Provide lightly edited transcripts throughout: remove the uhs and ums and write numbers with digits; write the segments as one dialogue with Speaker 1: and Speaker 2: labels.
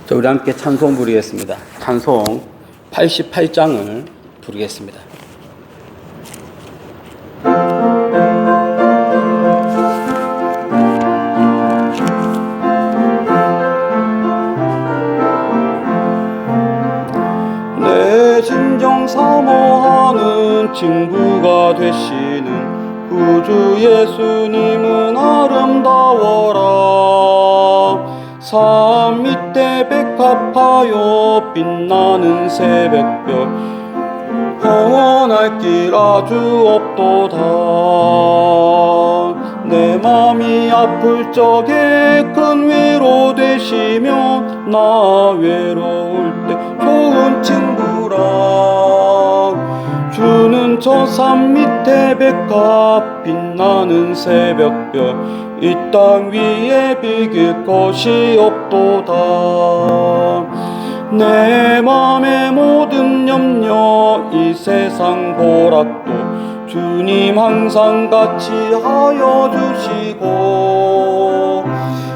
Speaker 1: 자, 우리 함께 찬송 부르겠습니다. 찬송 88장을 부르겠습니다. 내 진정 사모하는 친구가 되시는 구주 예수님은 아름다워라. 산 밑에 백합하여 빛나는 새벽별, 허원할 길 아주 없도다. 내 맘이 아플 적에 큰 위로 되시며 나 외로울 때 좋은 친구라. 주는 저 산 밑에 백합 빛나는 새벽별, 이 땅 위에 비길 것이 없도다. 내 맘의 모든 염려 이 세상 고락도 주님 항상 같이 하여 주시고,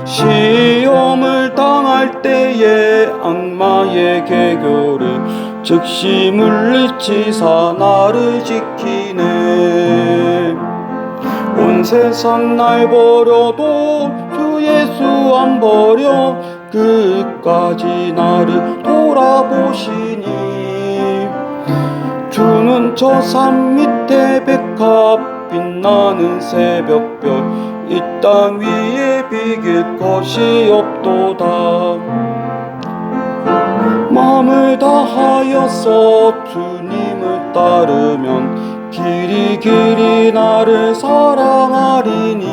Speaker 1: 시험을 당할 때에 악마의 개교를 즉시 물리치사 나를 지키네. 온 세상 날 버려도 주 예수 안 버려 끝까지 나를 돌아보시니. 주는 저 산 밑에 백합 빛나는 새벽별, 이 땅 위에 비길 것이 없도다. 마음을 다하여서 주님을 따르면 길이 길이 나를 사랑하리니.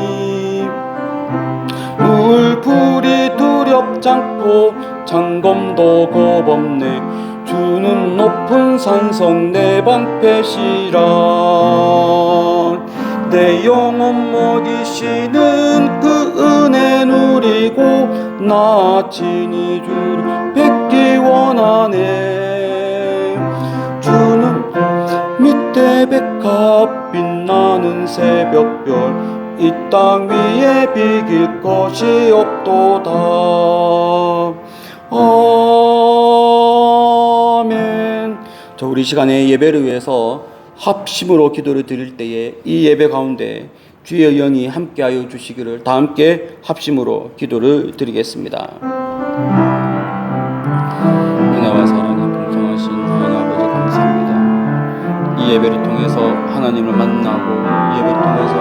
Speaker 1: 물풀이 두렵지 않고 장검도 겁없네. 주는 높은 산성 내 방패시라. 내 영혼 먹이시는 그 은혜 누리고 나 친히 주를 뵙기 원하네. 주는 밑에 백합 빛나는 새벽별, 이 땅 위에 비길 것이 없도다. 아멘. 자, 우리 시간에 예배를 위해서 합심으로 기도를 드릴 때에 이 예배 가운데 주의 영이 함께하여 주시기를 다 함께 합심으로 기도를 드리겠습니다. 은혜와 사랑이 풍성하신 하나님 아버지 감사합니다. 이 예배를 통해서 하나님을 만나고 예배를 통해서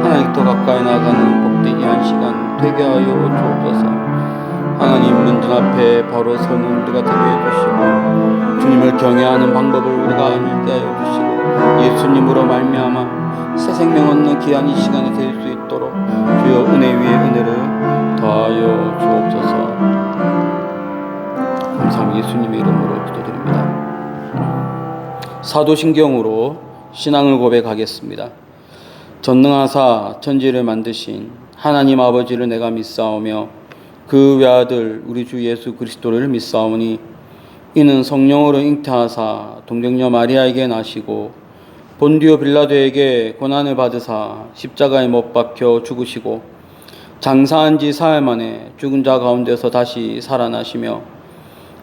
Speaker 1: 하나님 더 가까이 나가는 복되게 한 시간 되게 하여 주옵소서. 하나님 문전 앞에 바로 서는 우리가 되게 해주시고, 주님을 경외하는 방법을 우리가 알게 하여 주시고, 예수님으로 말미암아 새 생명 얻는 귀한 이 시간이 될 수 있도록 주여 은혜 위에 은혜를 더하여 주옵소서. 감사합니다. 예수님의 이름으로 기도드립니다. 사도신경으로 신앙을 고백하겠습니다. 전능하사 천지를 만드신 하나님 아버지를 내가 믿사오며 그 외아들 우리 주 예수 그리스도를 믿사오니, 이는 성령으로 잉태하사 동정녀 마리아에게 나시고 본디오 빌라도에게 고난을 받으사 십자가에 못 박혀 죽으시고 장사한 지 사흘 만에 죽은 자 가운데서 다시 살아나시며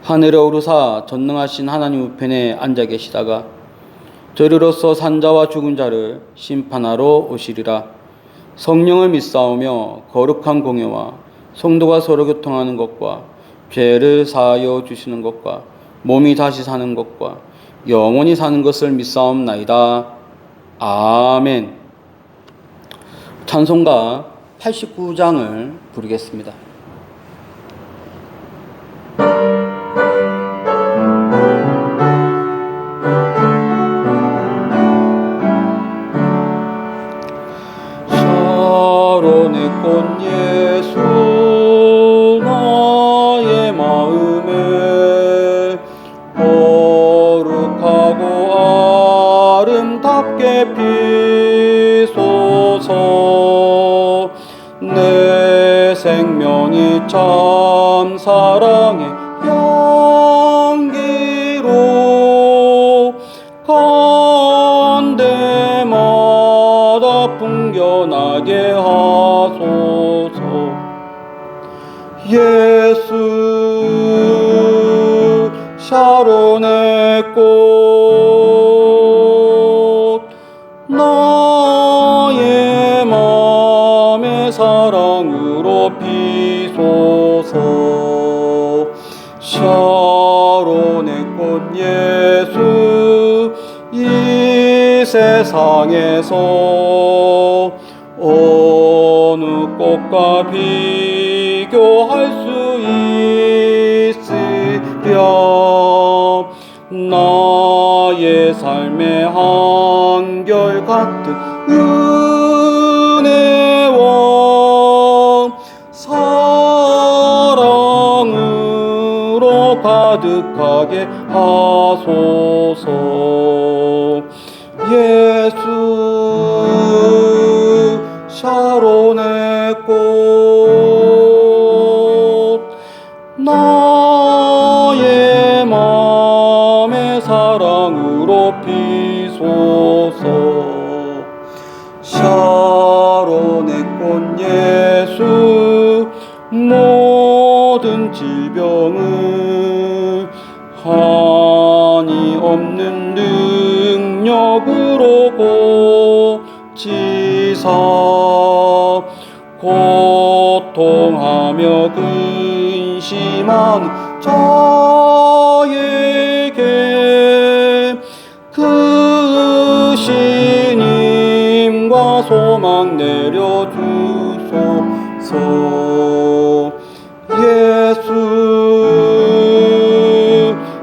Speaker 1: 하늘에 오르사 전능하신 하나님 우편에 앉아 계시다가 저리로서 산자와 죽은 자를 심판하러 오시리라. 성령을 믿사오며 거룩한 공예와 성도가 서로 교통하는 것과 죄를 사하여 주시는 것과 몸이 다시 사는 것과 영원히 사는 것을 믿사옵나이다. 아멘. 찬송가 89장을 부르겠습니다. 샤론의 꽃 예수 나의 마음에 거룩하고 아름답게 피소서. 내 생명이 참 사랑의 향기로 간데마다 풍겨나게 하소서. 예수 꽃 나의 맘의 사랑으로 피소서. 샤론의 꽃 예수 이 세상에서 어느 꽃과 비교할 수 있으랴. 나의 삶의 한결같은 은혜와 사랑으로 가득하게 하소서. 예수 샤론의 꽃 나의 맘의 사랑으로 피소서. 샤론의 꽃 예수 모든 질병을 한이 없는 능력으로 고치사 고통하며 근심하는 자에게 그 신임과 소망 내려주소서. 예수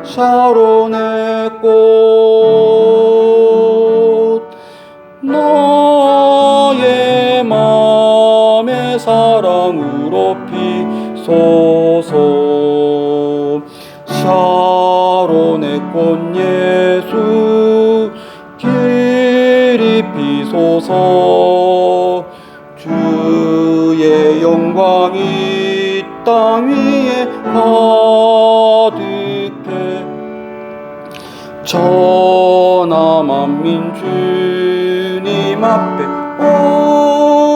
Speaker 1: 샤론의 꽃 나의 맘의 사랑으로 피소서. 샤론의 꽃 예수 길이 피소서. 주의 영광이 땅 위에 가득해 천하 만민 주님 앞에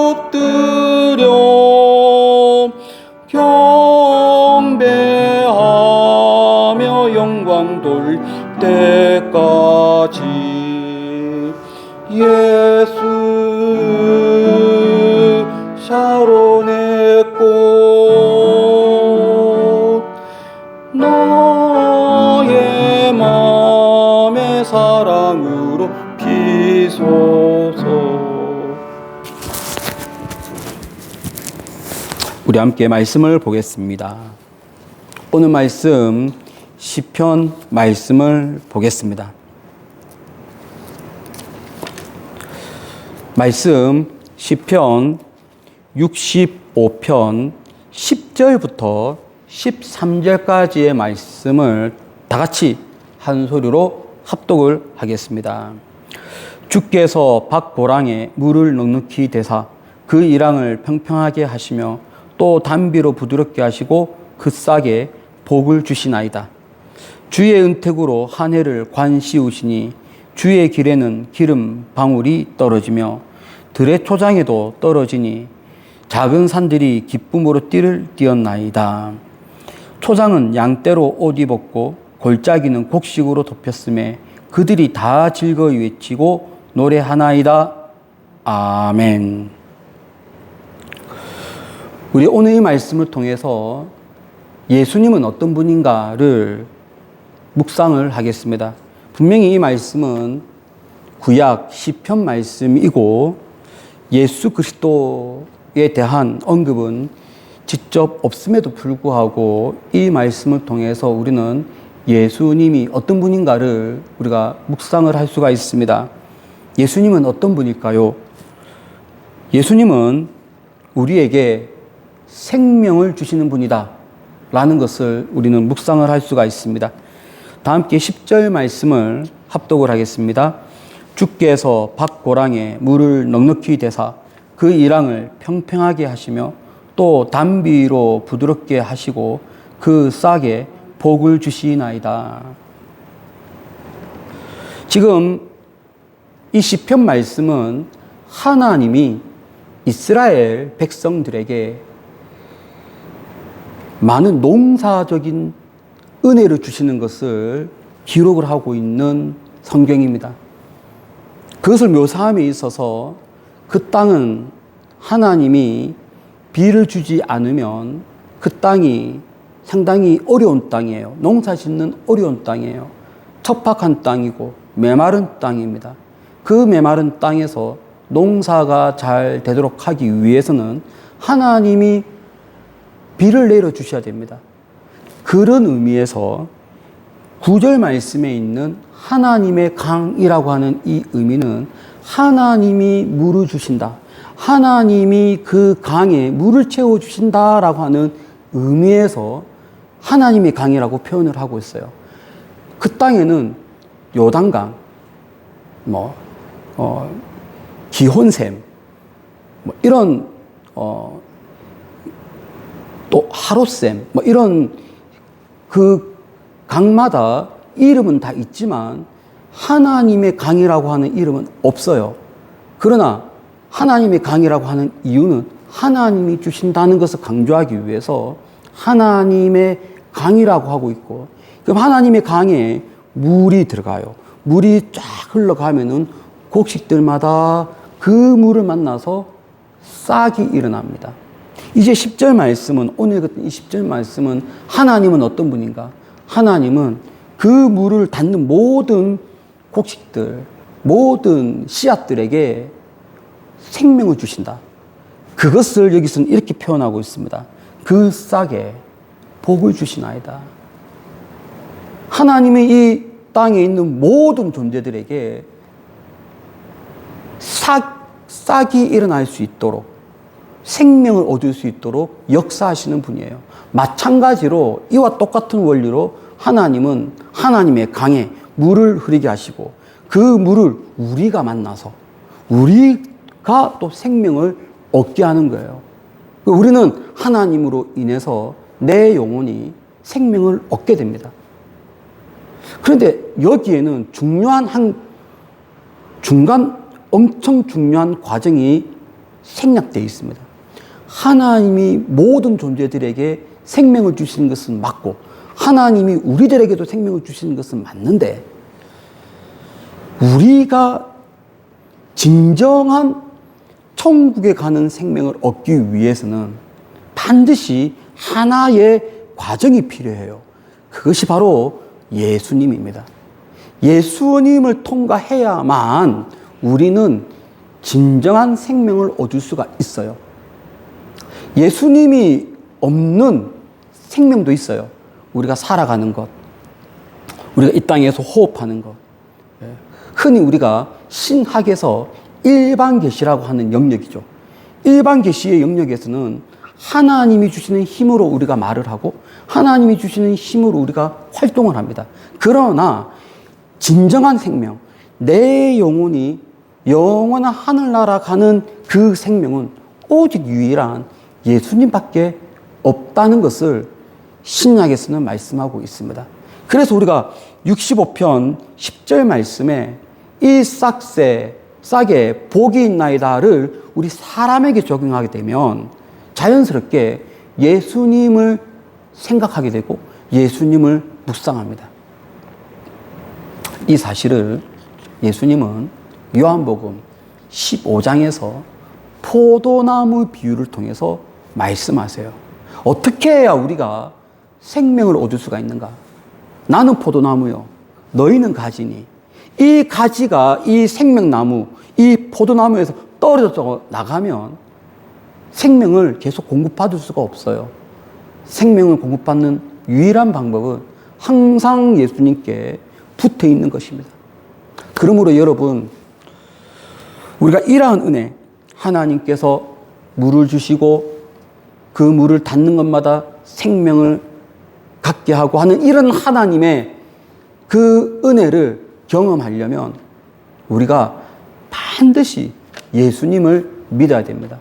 Speaker 1: 엎드려 경배하며 영광 돌 때까지. 예수 샤론의 꽃 나의 맘의 사랑으로 피소서. 우리 함께 말씀을 보겠습니다. 오늘 말씀 시편 말씀을 보겠습니다. 말씀 시편 65편 10절부터 13절까지의 말씀을 다 같이 한 소리로 합독을 하겠습니다. 주께서 박보랑에 물을 넉넉히 대사 그 이랑을 평평하게 하시며 또 단비로 부드럽게 하시고 그 싹에 복을 주시나이다. 주의 은택으로 한 해를 관시우시니 주의 길에는 기름 방울이 떨어지며 들의 초장에도 떨어지니 작은 산들이 기쁨으로 띠를 띄었나이다. 초장은 양떼로 옷 입었고 골짜기는 곡식으로 덮였음에 그들이 다 즐거이 외치고 노래하나이다. 아멘. 우리 오늘 이 말씀을 통해서 예수님은 어떤 분인가를 묵상을 하겠습니다. 분명히 이 말씀은 구약 시편 말씀이고 예수 그리스도에 대한 언급은 직접 없음에도 불구하고 이 말씀을 통해서 우리는 예수님이 어떤 분인가를 우리가 묵상을 할 수가 있습니다. 예수님은 어떤 분일까요? 예수님은 우리에게 생명을 주시는 분이다 라는 것을 우리는 묵상을 할 수가 있습니다. 다 함께 10절 말씀을 합독을 하겠습니다. 주께서 박고랑에 물을 넉넉히 대사 그 이랑을 평평하게 하시며 또 단비로 부드럽게 하시고 그 싹에 복을 주시나이다. 지금 이 시편 말씀은 하나님이 이스라엘 백성들에게 많은 농사적인 은혜를 주시는 것을 기록을 하고 있는 성경입니다. 그것을 묘사함에 있어서 그 땅은 하나님이 비를 주지 않으면 그 땅이 상당히 어려운 땅이에요. 농사 짓는 어려운 땅이에요. 척박한 땅이고 메마른 땅입니다. 그 메마른 땅에서 농사가 잘 되도록 하기 위해서는 하나님이 비를 내려주셔야 됩니다. 그런 의미에서 9절 말씀에 있는 하나님의 강이라고 하는 이 의미는 하나님이 물을 주신다. 하나님이 그 강에 물을 채워주신다라고 하는 의미에서 하나님의 강이라고 표현을 하고 있어요. 그 땅에는 요단강, 기혼샘, 이런, 또 하롯샘, 이런 그 강마다 이름은 다 있지만 하나님의 강이라고 하는 이름은 없어요. 그러나 하나님의 강이라고 하는 이유는 하나님이 주신다는 것을 강조하기 위해서 하나님의 강이라고 하고 있고, 그럼 하나님의 강에 물이 들어가요. 물이 쫙 흘러가면은 곡식들마다 그 물을 만나서 싹이 일어납니다. 이제 10절 말씀은, 오늘 같은 이 10절 말씀은 하나님은 어떤 분인가? 하나님은 그 물을 닿는 모든 곡식들, 모든 씨앗들에게 생명을 주신다. 그것을 여기서는 이렇게 표현하고 있습니다. 그 싹에 복을 주시나이다. 하나님이 이 땅에 있는 모든 존재들에게 싹이 일어날 수 있도록, 생명을 얻을 수 있도록 역사하시는 분이에요. 마찬가지로 이와 똑같은 원리로 하나님은 하나님의 강에 물을 흐르게 하시고 그 물을 우리가 만나서 우리가 또 생명을 얻게 하는 거예요. 우리는 하나님으로 인해서 내 영혼이 생명을 얻게 됩니다. 그런데 여기에는 엄청 중요한 과정이 생략되어 있습니다. 하나님이 모든 존재들에게 생명을 주시는 것은 맞고, 하나님이 우리들에게도 생명을 주시는 것은 맞는데, 우리가 진정한 천국에 가는 생명을 얻기 위해서는 반드시 하나의 과정이 필요해요. 그것이 바로 예수님입니다. 예수님을 통과해야만 우리는 진정한 생명을 얻을 수가 있어요. 예수님이 없는 생명도 있어요. 우리가 살아가는 것, 우리가 이 땅에서 호흡하는 것. 흔히 우리가 신학에서 일반 계시라고 하는 영역이죠. 일반 계시의 영역에서는 하나님이 주시는 힘으로 우리가 말을 하고 하나님이 주시는 힘으로 우리가 활동을 합니다. 그러나 진정한 생명, 내 영혼이 영원한 하늘나라 가는 그 생명은 오직 유일한 예수님밖에 없다는 것을 신약에서는 말씀하고 있습니다. 그래서 우리가 65편 10절 말씀에 이 싹에 복이 있나이다를 우리 사람에게 적용하게 되면 자연스럽게 예수님을 생각하게 되고 예수님을 묵상합니다. 이 사실을 예수님은 요한복음 15장에서 포도나무 비유를 통해서 말씀하세요. 어떻게 해야 우리가 생명을 얻을 수가 있는가? 나는 포도나무요, 너희는 가지니. 이 가지가 이 생명나무, 이 포도나무에서 떨어져 나가면 생명을 계속 공급받을 수가 없어요. 생명을 공급받는 유일한 방법은 항상 예수님께 붙어 있는 것입니다. 그러므로 여러분, 우리가 이러한 은혜, 하나님께서 물을 주시고 그 물을 닿는 것마다 생명을 갖게 하고 하는 이런 하나님의 그 은혜를 경험하려면 우리가 반드시 예수님을 믿어야 됩니다.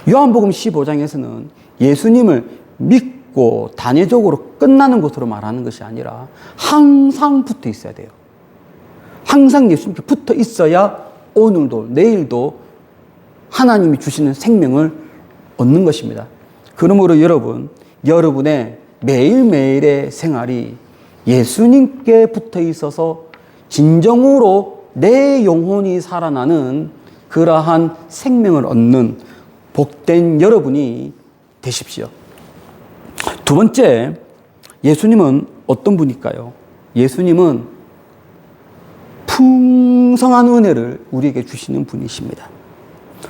Speaker 1: 요한복음 15장에서는 예수님을 믿고 단회적으로 끝나는 것으로 말하는 것이 아니라 항상 붙어 있어야 돼요. 항상 예수님께 붙어 있어야 오늘도 내일도 하나님이 주시는 생명을 얻는 것입니다. 그러므로 여러분, 여러분의 매일매일의 생활이
Speaker 2: 예수님께 붙어 있어서 진정으로 내 영혼이 살아나는 그러한 생명을 얻는 복된 여러분이 되십시오. 두 번째, 예수님은 어떤 분일까요? 예수님은 풍성한 은혜를 우리에게 주시는 분이십니다.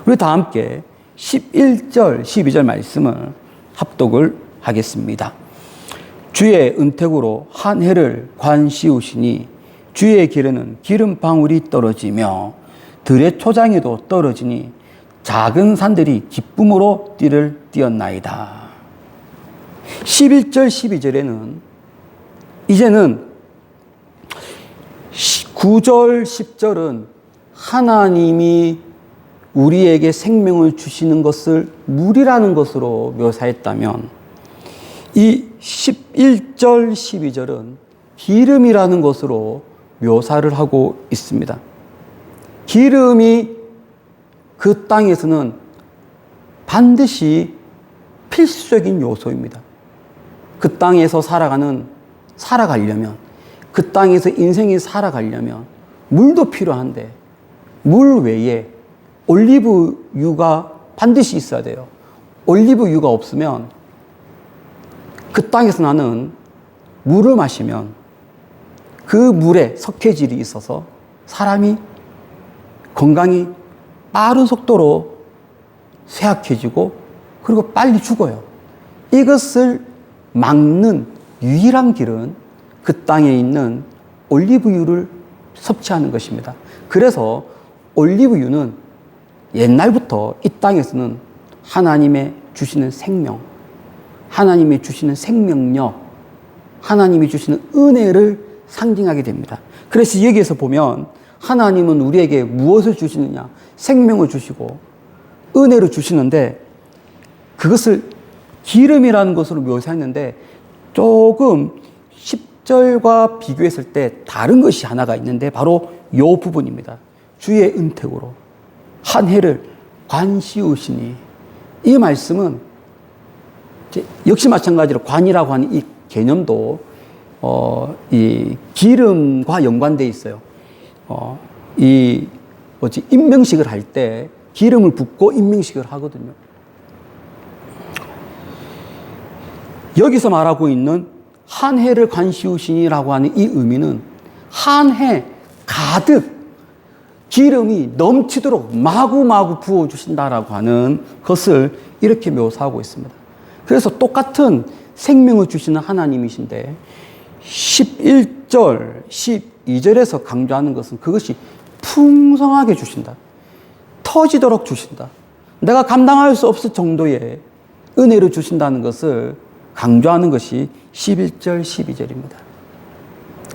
Speaker 2: 우리 다 함께 11절, 12절 말씀을 합독을 하겠습니다. 주의 은택으로 한 해를 관 씌우시니 주의 길에는 기름 방울이 떨어지며 들의 초장에도 떨어지니 작은 산들이 기쁨으로 띠를 띄었나이다. 11절, 12절에는 이제는 9절, 10절은 하나님이 우리에게 생명을 주시는 것을 물이라는 것으로 묘사했다면 이 11절, 12절은 기름이라는 것으로 묘사를 하고 있습니다. 기름이 그 땅에서는 반드시 필수적인 요소입니다. 그 땅에서 살아가려면, 그 땅에서 인생이 살아가려면 물도 필요한데 물 외에 올리브유가 반드시 있어야 돼요. 올리브유가 없으면 그 땅에서 나는 물을 마시면 그 물에 석회질이 있어서 사람이 건강이 빠른 속도로 쇠약해지고 그리고 빨리 죽어요. 이것을 막는 유일한 길은 그 땅에 있는 올리브유를 섭취하는 것입니다. 그래서 올리브유는 옛날부터 이 땅에서는 하나님의 주시는 생명, 하나님이 주시는 생명력, 하나님이 주시는 은혜를 상징하게 됩니다. 그래서 여기에서 보면 하나님은 우리에게 무엇을 주시느냐? 생명을 주시고 은혜를 주시는데 그것을 기름이라는 것으로 묘사했는데 조금 10절과 비교했을 때 다른 것이 하나가 있는데 바로 이 부분입니다. 주의 은택으로 한 해를 관 씌우시니, 이 말씀은 역시 마찬가지로 관이라고 하는 이 개념도 이 기름과 연관되어 있어요. 임명식을 할 때 기름을 붓고 임명식을 하거든요. 여기서 말하고 있는 한 해를 관 씌우시니라고 하는 이 의미는 한 해 가득 기름이 넘치도록 마구마구 부어주신다라고 하는 것을 이렇게 묘사하고 있습니다. 그래서 똑같은 생명을 주시는 하나님이신데 11절, 12절에서 강조하는 것은 그것이 풍성하게 주신다. 터지도록 주신다. 내가 감당할 수 없을 정도의 은혜를 주신다는 것을 강조하는 것이 11절, 12절입니다.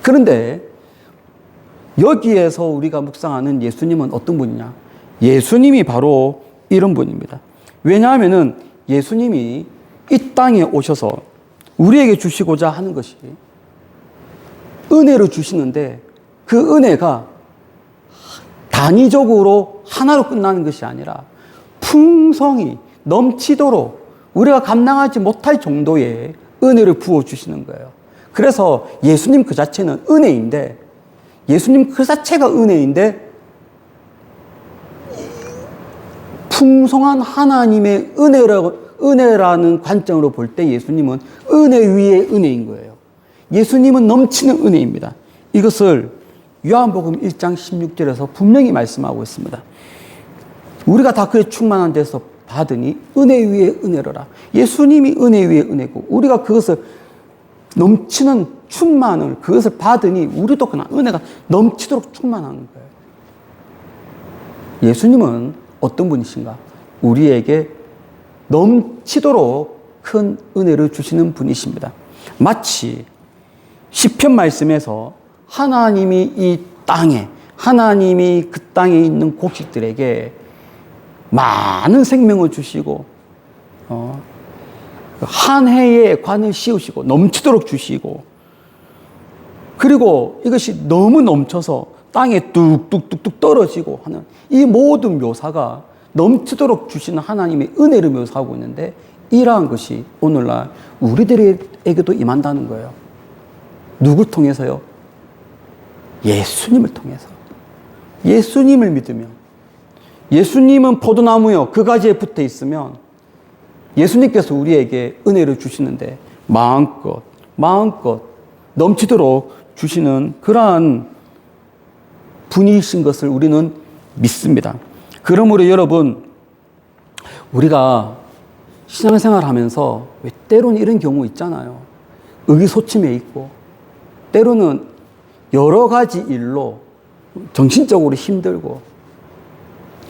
Speaker 2: 그런데 여기에서 우리가 묵상하는 예수님은 어떤 분이냐? 예수님이 바로 이런 분입니다. 왜냐하면 예수님이 이 땅에 오셔서 우리에게 주시고자 하는 것이 은혜를 주시는데 그 은혜가 단위적으로 하나로 끝나는 것이 아니라 풍성히 넘치도록 우리가 감당하지 못할 정도의 은혜를 부어주시는 거예요. 그래서 예수님 그 자체는 은혜인데, 예수님 그 자체가 은혜인데 풍성한 하나님의 은혜라는 관점으로 볼 때 예수님은 은혜 위에 은혜인 거예요. 예수님은 넘치는 은혜입니다. 이것을 요한복음 1장 16절에서 분명히 말씀하고 있습니다. 우리가 다 그의 충만한 데서 받으니 은혜 위에 은혜로라. 예수님이 은혜 위에 은혜고 우리가 그것을 넘치는 충만을 그것을 받으니 우리도 그냥 은혜가 넘치도록 충만하는 거예요. 예수님은 어떤 분이신가? 우리에게 넘치도록 큰 은혜를 주시는 분이십니다. 마치 시편 말씀에서 하나님이 이 땅에, 하나님이 그 땅에 있는 곡식들에게 많은 생명을 주시고 한 해에 관을 씌우시고 넘치도록 주시고, 그리고 이것이 너무 넘쳐서 땅에 뚝뚝뚝뚝 떨어지고 하는 이 모든 묘사가 넘치도록 주시는 하나님의 은혜를 묘사하고 있는데, 이러한 것이 오늘날 우리들에게도 임한다는 거예요. 누굴 통해서요? 예수님을 통해서. 예수님을 믿으면. 예수님은 포도나무요. 그 가지에 붙어 있으면 예수님께서 우리에게 은혜를 주시는데 마음껏 넘치도록 주시는 그러한 분이신 것을 우리는 믿습니다. 그러므로 여러분, 우리가 신앙생활 하면서 왜 때로는 이런 경우 있잖아요. 의기소침해 있고, 때로는 여러 가지 일로 정신적으로 힘들고,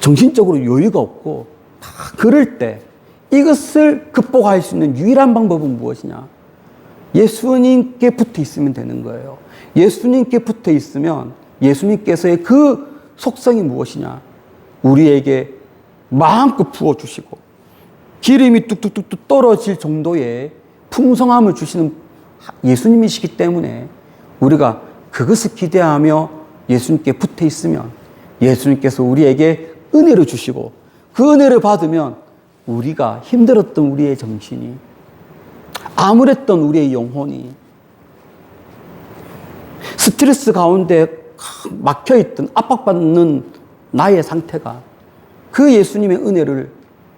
Speaker 2: 정신적으로 여유가 없고, 그럴 때 이것을 극복할 수 있는 유일한 방법은 무엇이냐? 예수님께 붙어 있으면 되는 거예요. 예수님께 붙어 있으면 예수님께서의 그 속성이 무엇이냐? 우리에게 마음껏 부어주시고 기름이 뚝뚝뚝뚝 떨어질 정도의 풍성함을 주시는 예수님이시기 때문에 우리가 그것을 기대하며 예수님께 붙어 있으면 예수님께서 우리에게 은혜를 주시고 그 은혜를 받으면 우리가 힘들었던 우리의 정신이, 암울했던 우리의 영혼이, 스트레스 가운데 막혀있던 압박받는 나의 상태가 그 예수님의 은혜를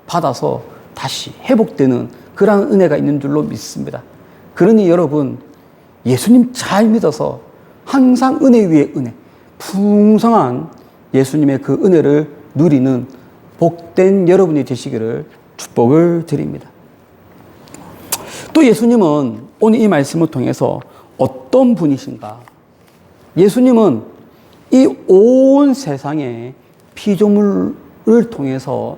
Speaker 2: 받아서 다시 회복되는 그러한 은혜가 있는 줄로 믿습니다. 그러니 여러분, 예수님 잘 믿어서 항상 은혜 위에 은혜, 풍성한 예수님의 그 은혜를 누리는 복된 여러분이 되시기를 축복을 드립니다. 또 예수님은 오늘 이 말씀을 통해서 어떤 분이신가? 예수님은 이 온 세상의 피조물을 통해서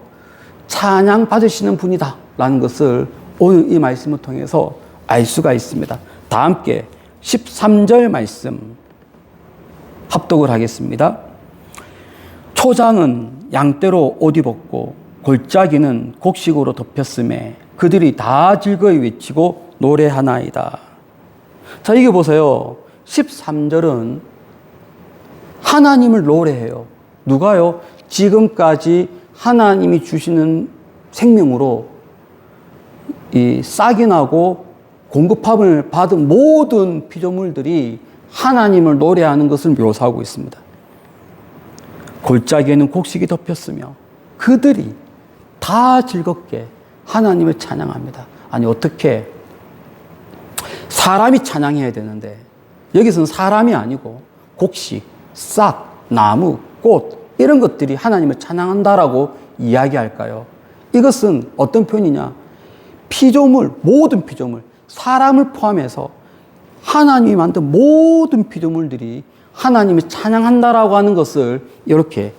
Speaker 2: 찬양 받으시는 분이다 라는 것을 오늘 이 말씀을 통해서 알 수가 있습니다. 다 함께 13절 말씀 합독을 하겠습니다. 초장은 양떼로 옷 입었고 골짜기는 곡식으로 덮였음에 그들이 다 즐거이 외치고 노래하나이다. 자, 이게 보세요. 13절은 하나님을 노래해요. 누가요? 지금까지 하나님이 주시는 생명으로 이 싹이 나고 공급함을 받은 모든 피조물들이 하나님을 노래하는 것을 묘사하고 있습니다. 골짜기에는 곡식이 덮였으며 그들이 다 즐겁게 하나님을 찬양합니다. 아니, 어떻게 사람이 찬양해야 되는데 여기서는 사람이 아니고 곡식, 싹, 나무, 꽃 이런 것들이 하나님을 찬양한다라고 이야기할까요? 이것은 어떤 표현이냐? 피조물, 모든 피조물, 사람을 포함해서 하나님이 만든 모든 피조물들이 하나님을 찬양한다라고 하는 것을 이렇게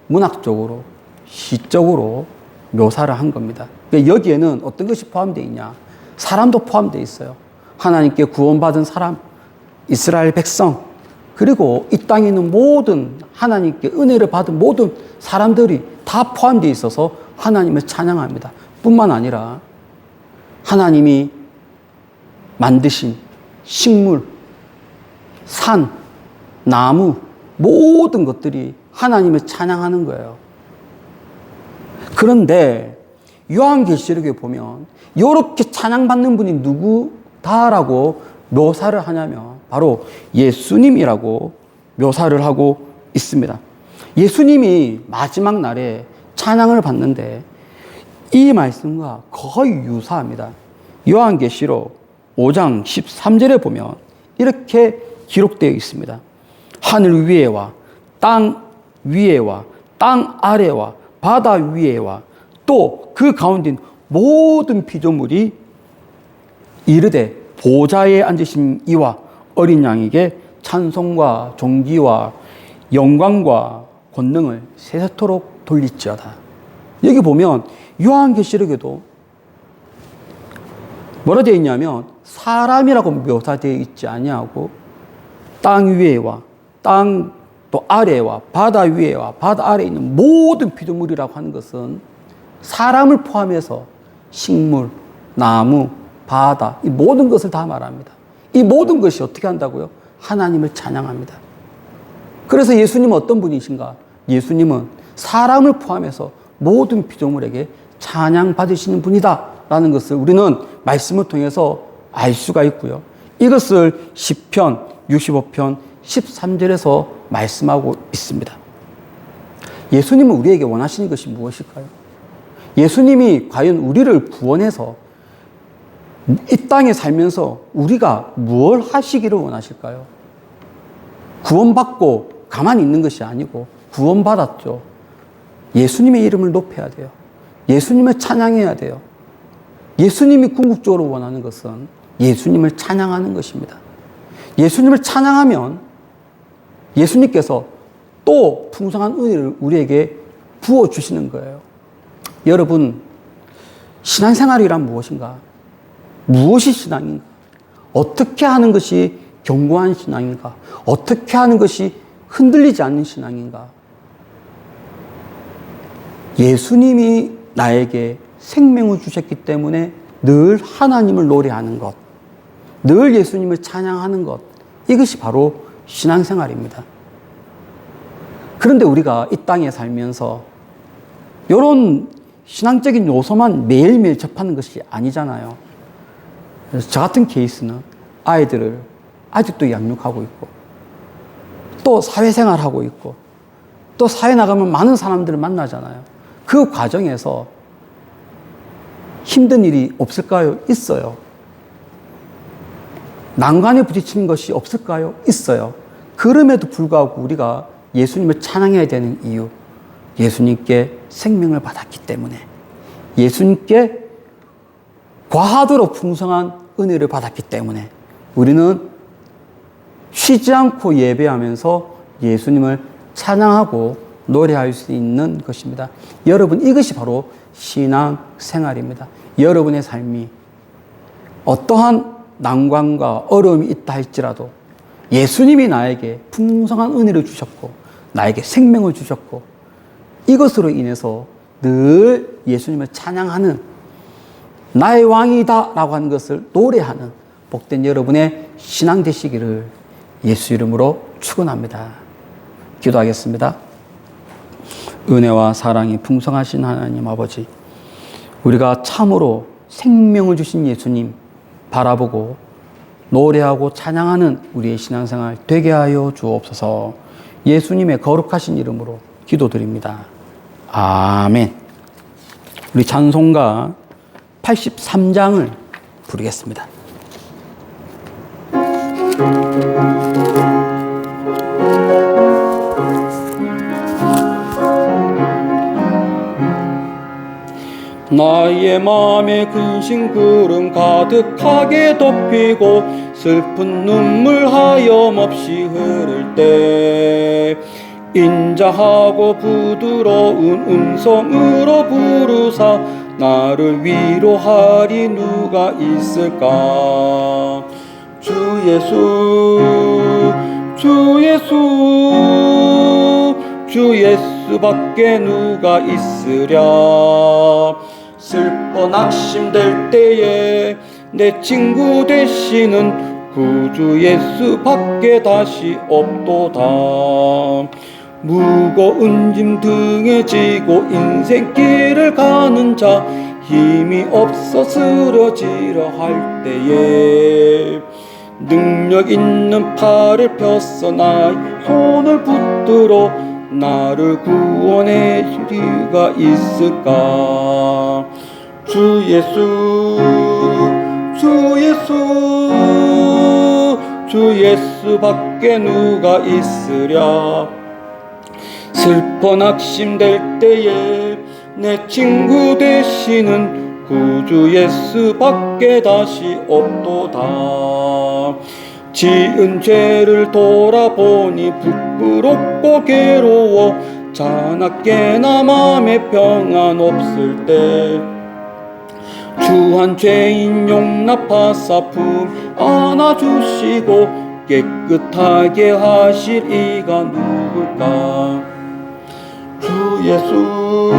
Speaker 2: 문학적으로, 시적으로 묘사를 한 겁니다. 여기에는 어떤 것이 포함되어 있냐? 사람도 포함되어 있어요. 하나님께 구원받은 사람, 이스라엘 백성, 그리고 이 땅에 있는 모든 하나님께 은혜를 받은 모든 사람들이 다 포함되어 있어서 하나님을 찬양합니다. 뿐만 아니라 하나님이 만드신 식물, 산, 나무, 모든 것들이 하나님을 찬양하는 거예요. 그런데 요한계시록에 보면 이렇게 찬양받는 분이 누구다라고 묘사를 하냐면 바로 예수님이라고 묘사를 하고 있습니다. 예수님이 마지막 날에 찬양을 받는데 이 말씀과 거의 유사합니다. 요한계시록 5장 13절에 보면 이렇게 기록되어 있습니다. 하늘 위에와 땅 위에와 땅 아래와 바다 위에와 또 그 가운데 모든 피조물이 이르되 보좌에 앉으신 이와 어린 양에게 찬송과 존귀와 영광과 권능을 세세토록 돌릴지어다. 여기 보면 요한계시록에도 뭐라 되어 있냐면 사람이라고 묘사되어 있지 아니하고 땅 위에와 땅 또 아래와 바다 위에와 바다 아래에 있는 모든 피조물이라고 하는 것은 사람을 포함해서 식물, 나무, 바다 이 모든 것을 다 말합니다. 이 모든 것이 어떻게 한다고요? 하나님을 찬양합니다. 그래서 예수님은 어떤 분이신가? 예수님은 사람을 포함해서 모든 피조물에게 찬양 받으시는 분이다 라는 것을 우리는 말씀을 통해서 알 수가 있고요. 이것을 시편 65편 13절에서 말씀하고 있습니다. 예수님은 우리에게 원하시는 것이 무엇일까요? 예수님이 과연 우리를 구원해서 이 땅에 살면서 우리가 무엇을 하시기를 원하실까요? 구원받고 가만히 있는 것이 아니고 구원받았죠. 예수님의 이름을 높여야 돼요. 예수님을 찬양해야 돼요. 예수님이 궁극적으로 원하는 것은 예수님을 찬양하는 것입니다. 예수님을 찬양하면 예수님께서 또 풍성한 은혜를 우리에게 부어주시는 거예요. 여러분, 신앙생활이란 무엇인가? 무엇이 신앙인가? 어떻게 하는 것이 견고한 신앙인가? 어떻게 하는 것이 흔들리지 않는 신앙인가? 예수님이 나에게 생명을 주셨기 때문에 늘 하나님을 노래하는 것, 늘 예수님을 찬양하는 것, 이것이 바로 신앙생활입니다. 그런데 우리가 이 땅에 살면서 이런 신앙적인 요소만 매일매일 접하는 것이 아니잖아요. 그래서 저 같은 케이스는 아이들을 아직도 양육하고 있고, 또 사회생활하고 있고, 또 사회 나가면 많은 사람들을 만나잖아요. 그 과정에서 힘든 일이 없을까요? 있어요. 난관에 부딪히는 것이 없을까요? 있어요. 그럼에도 불구하고 우리가 예수님을 찬양해야 되는 이유, 예수님께 생명을 받았기 때문에, 예수님께 과하도록 풍성한 은혜를 받았기 때문에 우리는 쉬지 않고 예배하면서 예수님을 찬양하고 노래할 수 있는 것입니다. 여러분, 이것이 바로 신앙생활입니다. 여러분의 삶이 어떠한 난관과 어려움이 있다 할지라도 예수님이 나에게 풍성한 은혜를 주셨고 나에게 생명을 주셨고 이것으로 인해서 늘 예수님을 찬양하는 나의 왕이다 라고 하는 것을 노래하는 복된 여러분의 신앙 되시기를 예수 이름으로 축원합니다. 기도하겠습니다. 은혜와 사랑이 풍성하신 하나님 아버지, 우리가 참으로 생명을 주신 예수님 바라보고 노래하고 찬양하는 우리의 신앙생활 되게 하여 주옵소서. 예수님의 거룩하신 이름으로 기도드립니다. 아멘. 우리 찬송가 83장을 부르겠습니다. 나의 마음에 근심 구름 가득하게 덮이고 슬픈 눈물 하염없이 흐를 때 인자하고 부드러운 음성으로 부르사 나를 위로하리 누가 있을까. 주 예수, 주 예수, 주 예수밖에 누가 있으랴. 슬퍼 낙심될 때에 내 친구 되시는 구주 예수밖에 다시 없도다. 무거운 짐 등에 지고 인생길을 가는 자 힘이 없어 쓰러지려 할 때에 능력 있는 팔을 펴서 나의 손을 붙들어 나를 구원해 주리가 있을까. 주 예수, 주 예수, 주 예수밖에 누가 있으랴. 슬퍼 낙심될 때에 내 친구 되시는 구주 예수밖에 다시 없도다. 지은 죄를 돌아보니 부끄럽고 괴로워 자나깨나 맘에 평안 없을 때 주한 죄인 용납하사 품 안아주시고 깨끗하게 하실 이가 누굴까. 주 예수,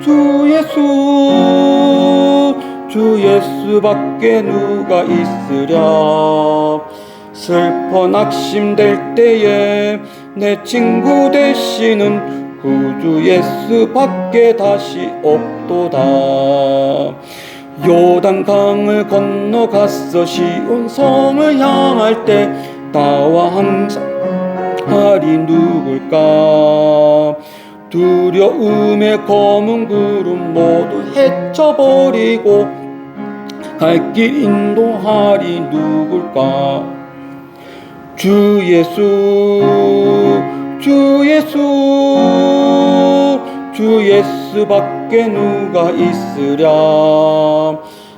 Speaker 2: 주 예수, 주 예수밖에 누가 있으랴. 슬퍼 낙심될 때에 내 친구 되시는 구주 예수밖에 다시 없도다.
Speaker 1: 요단강을 건너갔어. 시온 성을 향할 때 나와 항상 하리 누굴까. 두려움의 검은 구름 모두 헤쳐버리고 갈 길 인도하리 누굴까. 주 예수, 주 예수, 주 예수밖에 누가 있으랴.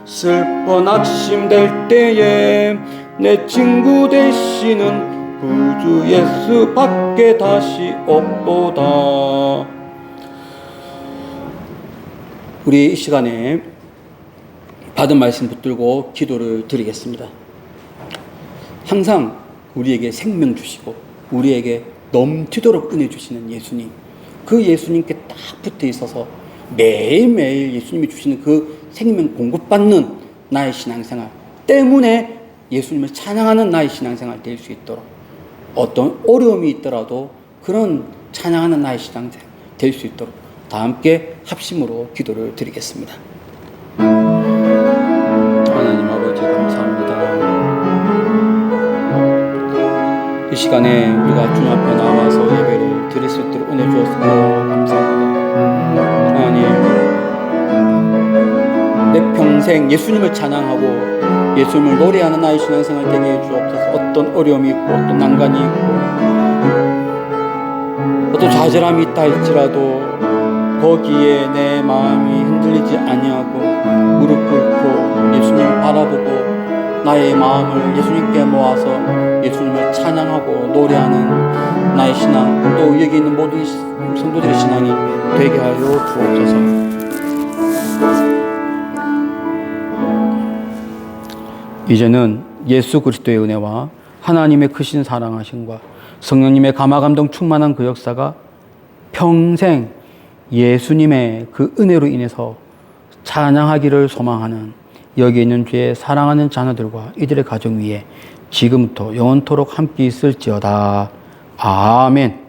Speaker 1: 슬퍼 낙심될 때에 내 친구 되시는 구주 예수밖에 다시 없도다. 우리 이 시간에 받은 말씀 붙들고 기도를 드리겠습니다. 항상 우리에게 생명 주시고 우리에게 넘치도록 은혜 주시는 예수님, 그 예수님께 딱 붙어 있어서 매일매일 예수님이 주시는 그 생명 공급받는 나의 신앙생활 때문에 예수님을 찬양하는 나의 신앙생활 될 수 있도록, 어떤 어려움이 있더라도 그런 찬양하는 나의 신앙생활 될 수 있도록 다 함께 합심으로 기도를 드리겠습니다. 하나님 아버지 감사합니다. 이 시간에 우리가 주님 앞에 나와서 예배를 드릴 수 있도록 은혜 주셔서 감사합니다. 하나님, 내 평생 예수님을 찬양하고 예수님을 노래하는 나의 신앙생활 되게 해주옵소서. 어떤 어려움이 있고 어떤 난관이 있고 어떤 좌절함이 있다 할지라도 거기에 내 마음이 흔들리지 아니하고 무릎 꿇고 예수님을 바라보고 나의 마음을 예수님께 모아서 예수님을 찬양하고 노래하는 나의 신앙, 또 여기 있는 모든 성도들의 신앙이 되게 하여 주옵소서. 이제는 예수 그리스도의 은혜와 하나님의 크신 사랑하심과 성령님의 감화감동 충만한 그 역사가 평생 예수님의 그 은혜로 인해서 찬양하기를 소망하는 여기 있는 주의 사랑하는 자녀들과 이들의 가정 위에 지금부터 영원토록 함께 있을지어다. 아멘.